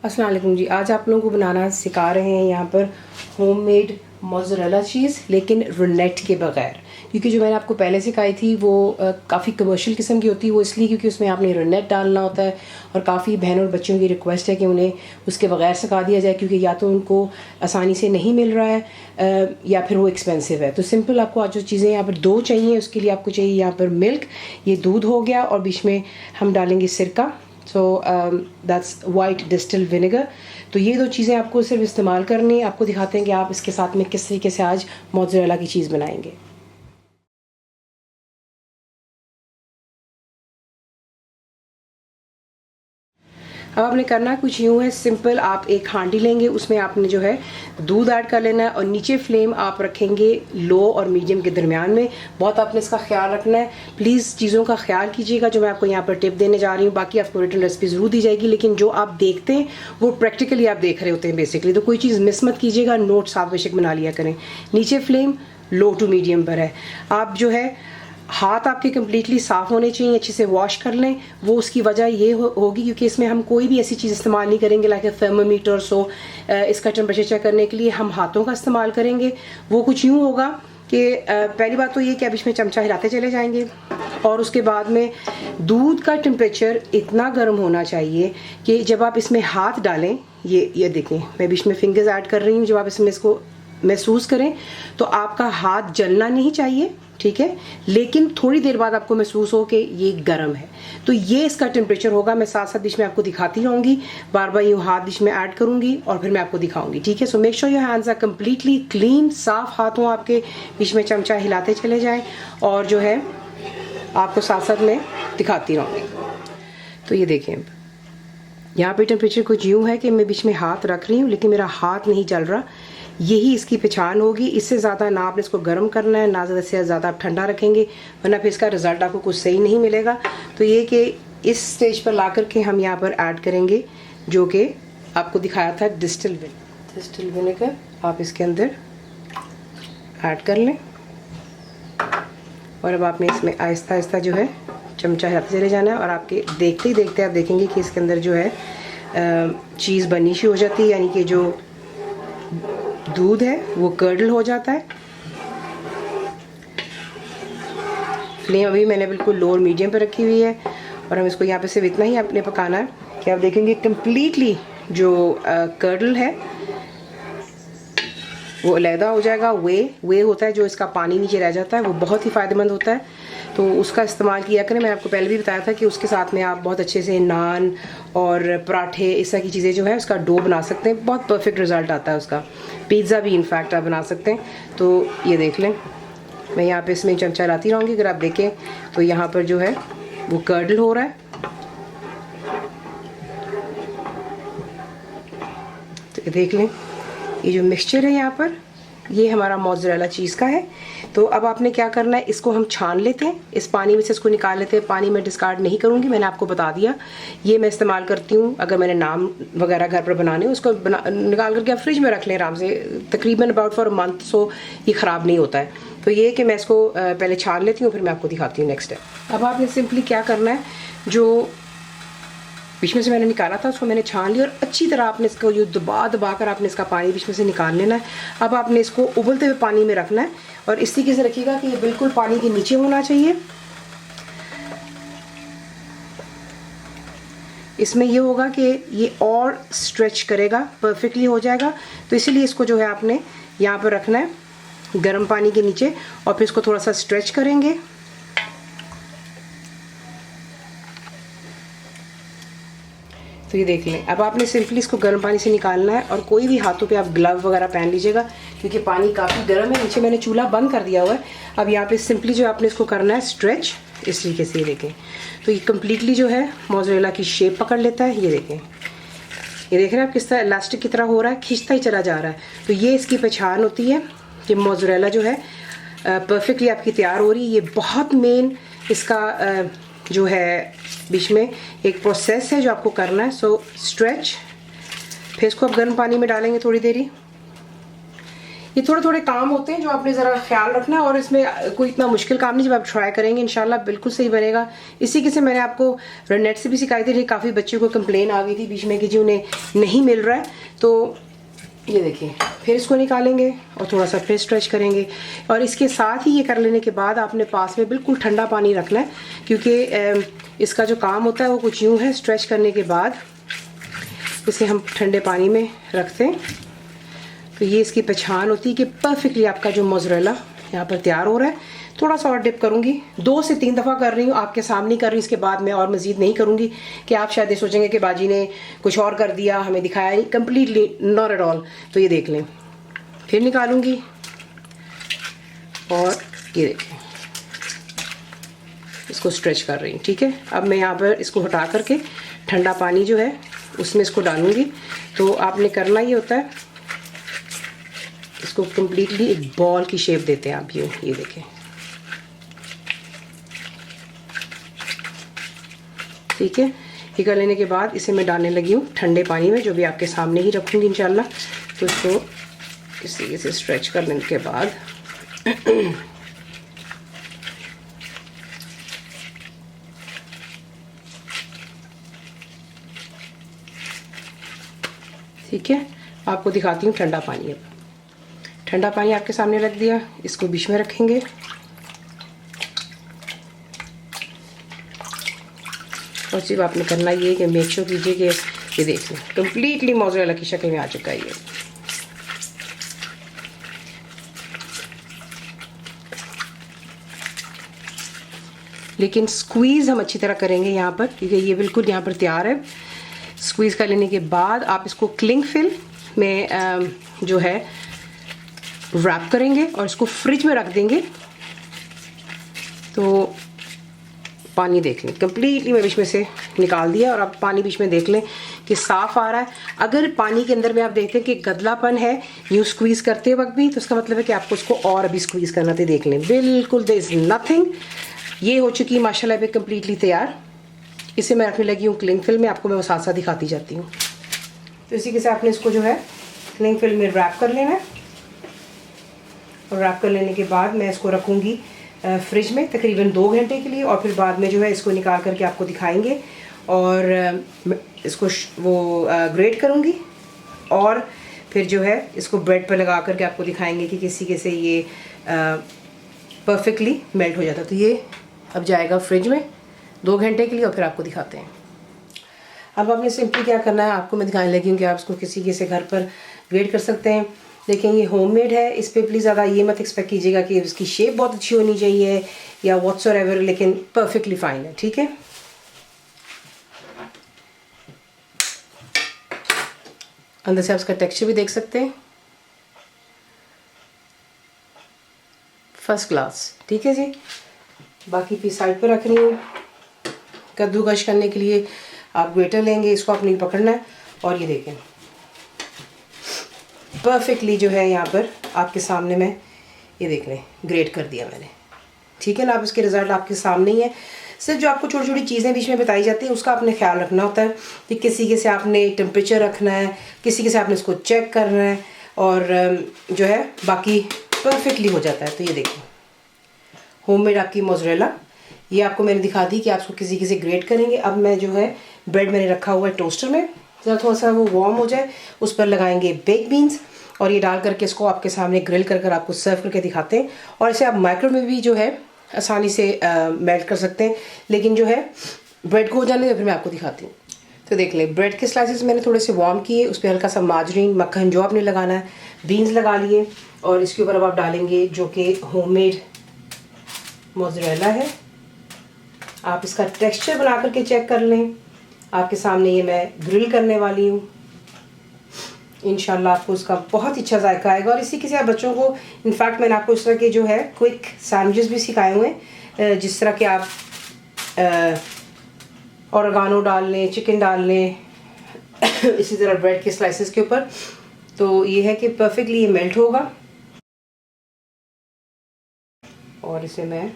अस्सलाम वालेकुम जी। आज आप लोगों को बनाना सिखा रहे हैं यहाँ पर होममेड मोज़रेला चीज़, लेकिन रुनेट के बगैर। क्योंकि जो मैंने आपको पहले सिखाई थी वो काफ़ी कमर्शियल किस्म की होती है। वो इसलिए क्योंकि उसमें आपने रुनेट डालना होता है और काफ़ी बहनों और बच्चों की रिक्वेस्ट है कि उन्हें उसके बगैर सिखा दिया जाए, क्योंकि या तो उनको आसानी से नहीं मिल रहा है या फिर वो एक्सपेंसिव है। तो सिंपल आपको आज जो चीज़ें यहाँ पर दो चाहिए, उसके लिए आपको चाहिए यहाँ पर मिल्क, ये दूध हो गया, और बीच में हम डालेंगे सिरका, so that's white distil vinegar. तो ये दो चीज़ें आपको सिर्फ इस्तेमाल करनी है। आपको दिखाते हैं कि आप इसके साथ में किस तरीके से आज मोज़रेला की चीज़ बनाएंगे। अब आपने करना कुछ यूँ है, सिंपल आप एक हांडी लेंगे, उसमें आपने जो है दूध ऐड कर लेना है और नीचे फ्लेम आप रखेंगे लो और मीडियम के दरमियान में। बहुत आपने इसका ख्याल रखना है, प्लीज़ चीज़ों का ख्याल कीजिएगा। जो मैं आपको यहाँ पर टिप देने जा रही हूँ, बाकी आपको रिटन रेसिपी ज़रूर दी जाएगी, लेकिन जो आप देखते हैं वो प्रैक्टिकली आप देख रहे होते हैं बेसिकली। तो कोई चीज़ मिस मत कीजिएगा, नोट्स आप बेशक बना लिया करें। नीचे फ्लेम लो टू मीडियम पर है। आप जो है हाथ आपके कम्प्लीटली साफ़ होने चाहिए, अच्छे से वॉश कर लें। वो उसकी वजह ये होगी क्योंकि इसमें हम कोई भी ऐसी चीज़ इस्तेमाल नहीं करेंगे लाइक ए थर्मामीटर। सो इसका टेम्परेचर चेक करने के लिए हम हाथों का इस्तेमाल करेंगे। वो कुछ यूँ होगा कि पहली बात तो ये कि अब इसमें चमचा हिलाते चले जाएंगे, और उसके बाद में दूध का टेम्परेचर इतना गर्म होना चाहिए कि जब आप इसमें हाथ डालें, ये देखें मैं बीच में फिंगर्स ऐड कर रही हूँ, जब आप इसमें इसको महसूस करें तो आपका हाथ जलना नहीं चाहिए, ठीक है, लेकिन थोड़ी देर बाद आपको महसूस हो कि ये गर्म है। तो ये इसका टेम्परेचर होगा। मैं साथ साथ बीच में आपको दिखाती रहूँगी, बार बार यूँ हाथ बीच में ऐड करूँगी और फिर मैं आपको दिखाऊँगी, ठीक है। So make sure your hands are completely clean, साफ हाथ हों आपके, बीच में चमचा हिलाते चले जाएँ, और जो है आपको साथ साथ में दिखाती रहूँगी। तो ये देखें, यहाँ पे टेम्परेचर कुछ यूँ है कि मैं बीच में हाथ रख रही हूँ लेकिन मेरा हाथ नहीं जल रहा। यही इसकी पहचान होगी। इससे ज़्यादा ना आपने इसको गर्म करना है, ना ज़्यादा से ज़्यादा आप ठंडा रखेंगे, वरना फिर इसका रिज़ल्ट आपको कुछ सही नहीं मिलेगा। तो ये कि इस स्टेज पर ला करके हम यहाँ पर ऐड करेंगे जो कि आपको दिखाया था डिस्टिल विनेगर। आप इसके अंदर ऐड कर लें और अब आपने इसमें आहिस्ता आहिस्ता जो है चमचा हिलाते चले जाना है, और आपके देखते ही देखते आप देखेंगे कि इसके अंदर जो है चीज़ बननी शुरू हो जाती है, यानी कि जो दूध है वो कर्डल हो जाता है। फ्लेम अभी मैंने बिल्कुल लो और मीडियम पे रखी हुई है, और हम इसको यहाँ पे सिर्फ इतना ही आपने पकाना है कि आप देखेंगे कम्प्लीटली जो कर्डल है वो अलहदा हो जाएगा। वे होता है जो इसका पानी नीचे रह जाता है, वो बहुत ही फ़ायदेमंद होता है, तो उसका इस्तेमाल किया करें। मैंने आपको पहले भी बताया था कि उसके साथ में आप बहुत अच्छे से नान और पराठे, इस तरह की चीज़ें जो है उसका डो बना सकते हैं। बहुत परफेक्ट रिज़ल्ट आता है उसका। पिज़्ज़ा भी इनफैक्ट आप बना सकते हैं। तो ये देख लें, मैं यहाँ पे इसमें चमचा लाती रहूँगी। अगर आप देखें तो यहाँ पर जो है वो कर्डल हो रहा है। तो देख लें, ये जो मिक्सचर है यहाँ पर, ये हमारा मोज़रेला चीज़ का है। तो अब आपने क्या करना है, इसको हम छान लेते हैं, इस पानी में से इसको निकाल लेते हैं। पानी में डिस्कार्ड नहीं करूँगी, मैंने आपको बता दिया। ये मैं इस्तेमाल करती हूँ अगर मैंने नान वगैरह घर पर बनाने, उसको निकाल करके आप फ्रिज में रख लें आराम से, तकरीबन अबाउट फॉर अ मंथ, सो ये ख़राब नहीं होता है। तो ये कि मैं इसको पहले छान लेती हूँ, फिर मैं आपको दिखाती हूँ नेक्स्ट स्टेप। अब आपने सिंपली क्या करना है, जो बीच में से मैंने निकाला था उसको मैंने छान लिया, और अच्छी तरह आपने इसको जो दबा कर आपने इसका पानी बीच में से निकाल लेना है। अब आपने इसको उबलते हुए पानी में रखना है, और इस तरीके से रखिएगा कि ये बिल्कुल पानी के नीचे होना चाहिए। इसमें ये होगा कि ये और स्ट्रेच करेगा, परफेक्टली हो जाएगा। तो इसीलिए इसको जो है आपने यहाँ पर रखना है गर्म पानी के नीचे, और फिर इसको थोड़ा सा स्ट्रेच करेंगे। तो ये देख लें, अब आपने सिंपली इसको गर्म पानी से निकालना है, और कोई भी हाथों पे आप ग्लव वगैरह पहन लीजिएगा क्योंकि पानी काफ़ी गर्म है। नीचे मैंने चूल्हा बंद कर दिया हुआ है। अब यहाँ पे सिंपली जो आपने इसको करना है स्ट्रेच, इस तरीके से। ये देखें, तो ये कम्प्लीटली जो है मोज़रेला की शेप पकड़ लेता है। ये देखें, ये देख रहे हैं आप किस तरह इलास्टिक की तरह हो रहा है, खींचता ही चला जा रहा है। तो ये इसकी पहचान होती है कि मोज़रेला जो है परफेक्टली आपकी तैयार हो रही है। ये बहुत मेन इसका जो है बीच में एक प्रोसेस है जो आपको करना है। सो स्ट्रेच, फिर इसको आप गर्म पानी में डालेंगे थोड़ी देरी। ये थोड़े थोड़े काम होते हैं जो आपने ज़रा ख्याल रखना है, और इसमें कोई इतना मुश्किल काम नहीं। जब आप ट्राई करेंगे इंशाल्लाह बिल्कुल सही बनेगा। इसी के से मैंने आपको नेट से भी सिखाई थी। काफ़ी बच्चों को कंप्लेन आ गई थी बीच में कि जी उन्हें नहीं मिल रहा है। तो ये देखिए, फिर इसको निकालेंगे और थोड़ा सा फिर स्ट्रेच करेंगे। और इसके साथ ही ये कर लेने के बाद आपने पास में बिल्कुल ठंडा पानी रखना है, क्योंकि इसका जो काम होता है वो कुछ यूँ है। स्ट्रेच करने के बाद इसे हम ठंडे पानी में रखते हैं, तो ये इसकी पहचान होती है कि परफेक्टली आपका जो मोज़रेला यहाँ पर तैयार हो रहा है। थोड़ा सा और डिप करूँगी, 2 से 3 दफ़ा कर रही हूँ, आपके सामने कर रही हूँ। इसके बाद मैं और मज़ीद नहीं करूँगी कि आप शायद ये सोचेंगे कि बाजी ने कुछ और कर दिया, हमें दिखाया नहीं। Completely not at all. तो ये देख लें, फिर निकालूँगी और ये देखें, इसको स्ट्रेच कर रही हूँ। ठीक है, अब मैं यहाँ पर इसको हटा करके ठंडा पानी जो है उसमें इसको डालूँगी। तो आपने करना ये होता है, इसको कम्प्लीटली एक बॉल की शेप देते हैं आप। ये देखें, ठीक है। ये कर लेने के बाद इसे मैं डालने लगी हूँ ठंडे पानी में, जो भी आपके सामने ही रखूँगी इंशाल्लाह। तो इसको इस तरीके से स्ट्रेच कर लेने के बाद ठीक है, आपको दिखाती हूँ ठंडा पानी। अब ठंडा पानी आपके सामने रख दिया, इसको बीच में रखेंगे और सिर्फ आपने करना ये है कि मेक श्योर कीजिए कि ये देख लें कम्प्लीटली मोज़रेला की शक्ल में आ चुका है ये। लेकिन स्क्वीज़ हम अच्छी तरह करेंगे यहाँ पर, क्योंकि ये बिल्कुल यहाँ पर तैयार है। स्क्वीज़ कर लेने के बाद आप इसको क्लिंग फिल्म में जो है रैप करेंगे और इसको फ्रिज में रख देंगे। तो पानी देख लें, कम्प्लीटली मैं बीच में से निकाल दिया और अब पानी बीच में देख लें कि साफ़ आ रहा है। अगर पानी के अंदर में आप देखते हैं कि गदलापन है यूँ स्क्वीज़ करते वक्त भी, तो उसका मतलब है कि आपको उसको और अभी स्क्वीज़ करना था। देख लें बिल्कुल देयर इज़ नथिंग। ये हो चुकी है माशाल्लाह पे कम्प्लीटली तैयार। इसे मैं रखने लगी हूँ क्लिंग फिल्म में, आपको मैं वो साथ साथ दिखाती जाती हूँ। तो इसी के साथ आपने इसको जो है क्लिंग फिल्म में रैप कर लेना है और रैप कर लेने के बाद मैं इसको रखूँगी फ्रिज में तकरीबन 2 घंटे के लिए, और फिर बाद में जो है इसको निकाल करके आपको दिखाएंगे और इसको वो ग्रेट करूँगी और फिर जो है इसको ब्रेड पर लगा करके आपको दिखाएंगे कि किसी के से ये परफेक्टली मेल्ट हो जाता है। तो ये अब जाएगा फ्रिज में 2 घंटे के लिए और फिर आपको दिखाते हैं। अब आपने सिंपली क्या करना है, आपको मैं दिखाने लगी हूँ कि आप इसको किसी के से घर पर ग्रेट कर सकते हैं। देखें ये होममेड है, इस पर प्लीज़ ज़्यादा ये मत एक्सपेक्ट कीजिएगा कि इसकी शेप बहुत अच्छी होनी चाहिए या व्हाट्सएवर, लेकिन परफेक्टली फाइन है। ठीक है, अंदर से आप इसका टेक्सचर भी देख सकते हैं, फर्स्ट क्लास। ठीक है जी, बाकी पीस साइड पर रख रही हूँ। कद्दूकश करने के लिए आप ग्रेटर लेंगे, इसको आपने पकड़ना है और ये देखें परफेक्टली जो है यहाँ पर आपके सामने मैं ये देख लें ग्रेट कर दिया मैंने। ठीक है ना, आप इसके रिज़ल्ट आपके सामने ही है। सिर्फ जो आपको छोटी छोटी चीज़ें बीच में बताई जाती है उसका आपने ख्याल रखना होता है कि किसी के से आपने टेम्परेचर रखना है, किसी के से आपने इसको चेक करना है और जो है बाकी परफेक्टली हो जाता है। तो ये देखिए होममेड आपकी मोज़रेला ये आपको मैंने दिखा दी कि आप इसको किसी से ग्रेट करेंगे। अब मैं जो है ब्रेड मैंने रखा हुआ है टोस्टर में, ज़रा थोड़ा सा वो वार्म हो जाए, उस पर लगाएंगे बेक बीन्स और ये डाल करके इसको आपके सामने ग्रिल कर आपको सर्व करके दिखाते हैं। और इसे आप माइक्रो में भी जो है आसानी से मेल्ट कर सकते हैं, लेकिन जो है ब्रेड को हो जाने तो फिर मैं आपको दिखाती हूँ। तो देख लें ब्रेड के स्लाइसेस मैंने थोड़े से वार्म किए, उस पर हल्का सा मार्जरीन मक्खन जो आपने लगाना है, बीन्स लगा लिए और इसके ऊपर अब आप डालेंगे जो कि होममेड मोज़रेला है। आप इसका टेक्सचर बना करके चेक कर लें, आपके सामने ये मैं ग्रिल करने वाली हूँ। इंशाल्लाह आपको उसका बहुत अच्छा जायका आएगा। और इसी के साथ बच्चों को इनफैक्ट मैंने आपको इस तरह के जो है क्विक सैंडविचेस भी सिखाए हुए हैं, जिस तरह के आप ऑर्गानो डाल लें, चिकन डाल लें इसी तरह ब्रेड के स्लाइसेस के ऊपर। तो ये है कि परफेक्टली ये मेल्ट होगा और इसे मैं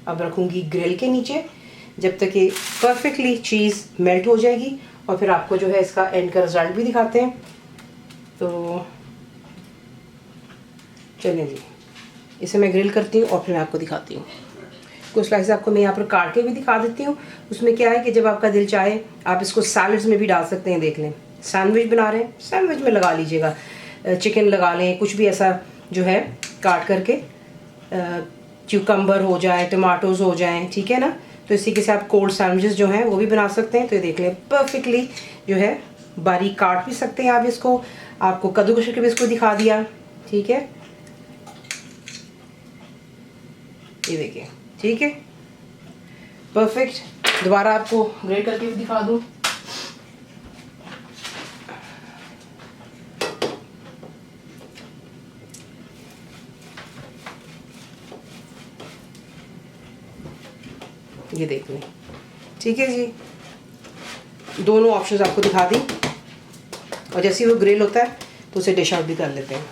अब रखूँगी ग्रिल के नीचे जब तक ये परफेक्टली चीज़ मेल्ट हो जाएगी, और फिर आपको जो है इसका एंड का रिज़ल्ट भी दिखाते हैं। तो चलिए जी, इसे मैं ग्रिल करती हूँ और फिर मैं आपको दिखाती हूँ। कुछ स्लाइस आपको मैं यहाँ पर काट के भी दिखा देती हूँ। उसमें क्या है कि जब आपका दिल चाहे आप इसको सैलड्स में भी डाल सकते हैं। देख लें, सैंडविच बना रहे हैं, सैंडविच में लगा लीजिएगा, चिकन लगा लें, कुछ भी ऐसा जो है काट करके, क्यूकम्बर हो जाए, टमाटोज़ हो जाएं, ठीक है ना। तो इसी के साथ कोल्ड सैंडविचेस जो हैं वो भी बना सकते हैं। तो ये देख लें, परफेक्टली जो है बारीक काट भी सकते हैं आप इसको। आपको कद्दूकस करके भी इसको दिखा दिया, ठीक है। ये देखिए, ठीक है, परफेक्ट। दोबारा आपको ग्रेट करके भी दिखा दूँ। ये देख लें, ठीक है जी। दोनों ऑप्शंस आपको दिखा दी और जैसे ही वो ग्रिल होता है तो उसे डिश आउट भी कर लेते हैं।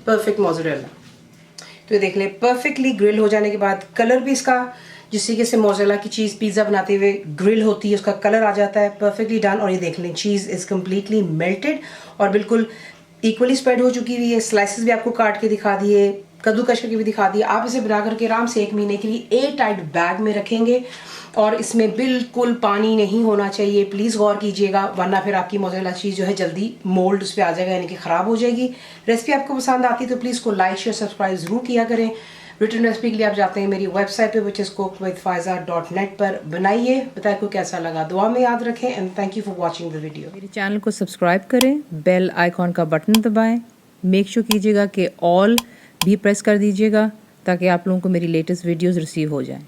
Perfect mozzarella. तो ये देख लें, परफेक्टली ग्रिल हो जाने के बाद कलर भी इसका, जिस तरीके से मोज़रेला की चीज़ पिज़्ज़ा बनाते हुए ग्रिल होती है उसका कलर आ जाता है, परफेक्टली डन। और ये देख लें, चीज़ इज़ कम्प्लीटली मेल्टेड और बिल्कुल इक्वली स्प्रेड हो चुकी हुई है। स्लाइसेस भी आपको काट के दिखा दिए, कद्दूकस करके भी दिखा दिया। आप इसे बना करके आराम से 1 महीने के लिए एयर टाइट बैग में रखेंगे और इसमें बिल्कुल पानी नहीं होना चाहिए। प्लीज़ गौर कीजिएगा, वरना फिर आपकी मोज़रेला चीज़ जो है जल्दी मोल्ड उस पर आ जाएगा, यानी कि ख़राब हो जाएगी। रेसिपी आपको पसंद आती है तो प्लीज़ को लाइक शेयर सब्सक्राइब ज़रूर किया करें। रिटर्न रेसिपी के लिए आप जाते हैं मेरी वेबसाइट पे which is cookwithfaiza.net पर। बनाइए, बताइए आपको कैसा लगा। दुआ में याद रखें and thank you for watching the video. मेरे चैनल को सब्सक्राइब करें, बेल आइकॉन का बटन दबाएं, मेक श्योर कीजिएगा कि ऑल भी प्रेस कर दीजिएगा ताकि आप लोगों को मेरी लेटेस्ट वीडियोस रिसीव हो जाएं।